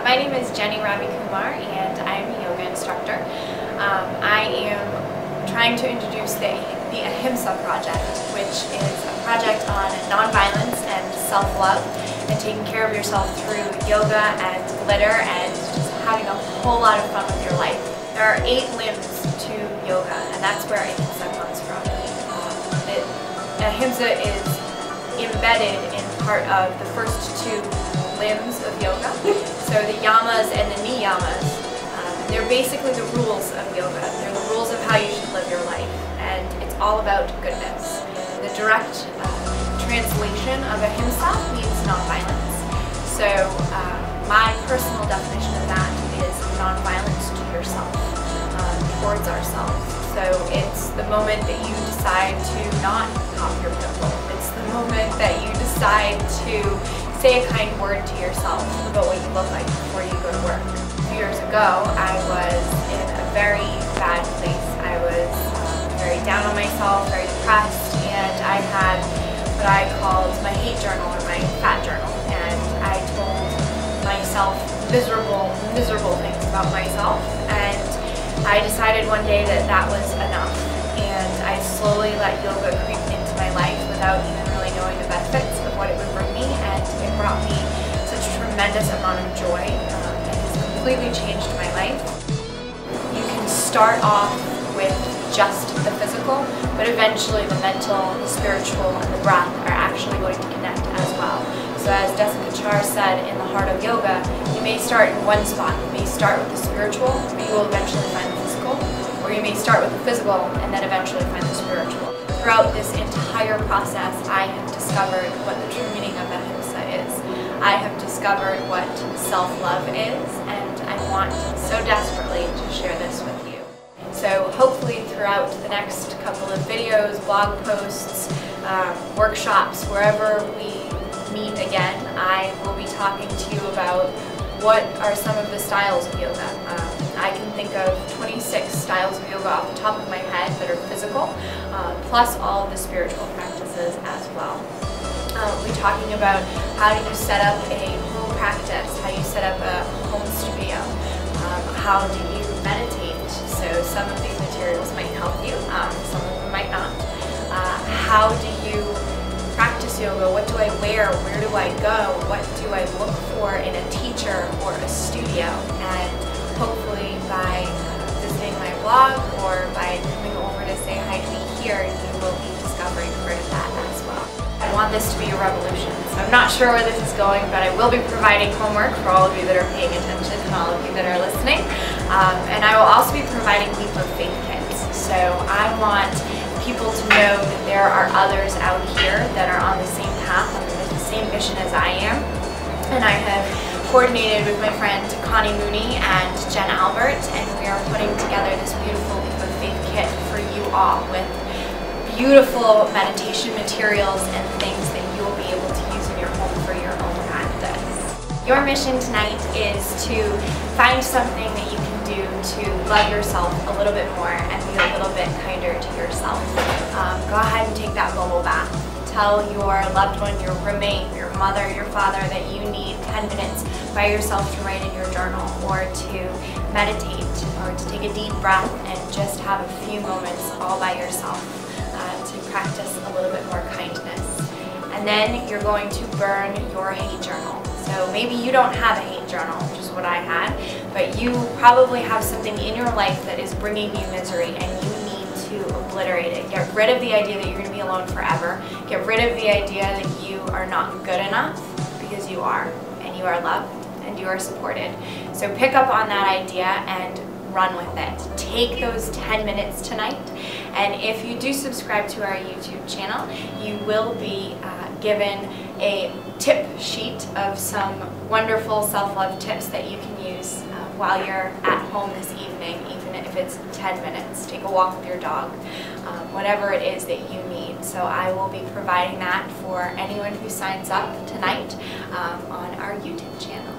My name is Ravikumar and I am a yoga instructor. I am trying to introduce the Ahimsa Project, which is a project on nonviolence and self-love and taking care of yourself through yoga and glitter and just having a whole lot of fun with your life. There are 8 limbs to yoga, and that's where Ahimsa comes from. Ahimsa is embedded in part of the first 2 limbs of yoga. So the yamas and the niyamas, they're basically the rules of yoga. They're the rules of how you should live your life, and it's all about goodness. The direct translation of Ahimsa means nonviolence. So my personal definition of that is nonviolence to yourself, towards ourselves. So it's the moment that you decide to not pop your pimple. It's the moment that you decide to say a kind word to yourself about what you look like before you go to work. A few years ago, I was in a very bad place. I was very down on myself, very depressed, and I had what I called my hate journal or my fat journal. And I told myself miserable things about myself. And I decided one day that that was enough. And I slowly let yoga creep into my life without even really knowing the benefits of what it would bring me. And it brought me such a tremendous amount of joy. It has completely changed my life. You can start off with just the physical, but eventually the mental, the spiritual, and the breath are actually going to connect as well. So as Char said in The Heart of Yoga, you may start in one spot. You may start with the spiritual, but you will eventually find the physical, or you may start with the physical and then eventually find the spiritual. Throughout this entire process, I have discovered what the true meaning of Ahimsa is. I have discovered what self-love is, and I want so desperately to share this with you. So hopefully throughout the next couple of videos, blog posts, workshops, wherever we meet again, I will be talking to you about what are some of the styles of yoga. I can think of 26 styles of yoga off the top of my head that are physical, plus all of the spiritual practices as well. We'll be talking about how do you set up a home practice, how do you set up a home studio, how do you meditate. So some of these materials might help you, some of them might not. How do you practice yoga? What do I wear? Where do I go? What do I look for in a teacher or a studio? And hopefully by visiting my blog or by coming over to say hi to me here, you will be discovering part of that as well. I want this to be a revolution. So I'm not sure where this is going, but I will be providing homework for all of you that are paying attention and all of you that are listening. And I will also be providing Leap of Faith kits. So I want people to know that there are others out here that are on the same path, on the same mission as I am. And I have coordinated with my friend Connie Mooney and Jen Albert, and we are putting together this beautiful Leap of Faith kit for you all with beautiful meditation materials and things that you will be able to use in your home for your own practice. Your mission tonight is to find something that you can do to love yourself a little bit more and be a little bit kinder to yourself. Go ahead and take that bubble bath. Tell your loved one, your roommate, your mother, your father that you need 10 minutes by yourself to write in your journal or to meditate or to take a deep breath and just have a few moments all by yourself to practice a little bit more kindness. And then you're going to burn your hate journal. So maybe you don't have a hate journal, which is what I had, but you probably have something in your life that is bringing you misery and you need to obliterate it. Get rid of the idea that you're going to be alone forever. Get rid of the idea that you are not good enough, because you are, and you are loved, and you are supported. So pick up on that idea and run with it. Take those 10 minutes tonight, and if you do subscribe to our YouTube channel, you will be given a tip sheet of some wonderful self-love tips that you can use while you're at home this evening, even if it's 10 minutes. Take a walk with your dog, whatever it is that you need. So I will be providing that for anyone who signs up tonight on our YouTube channel.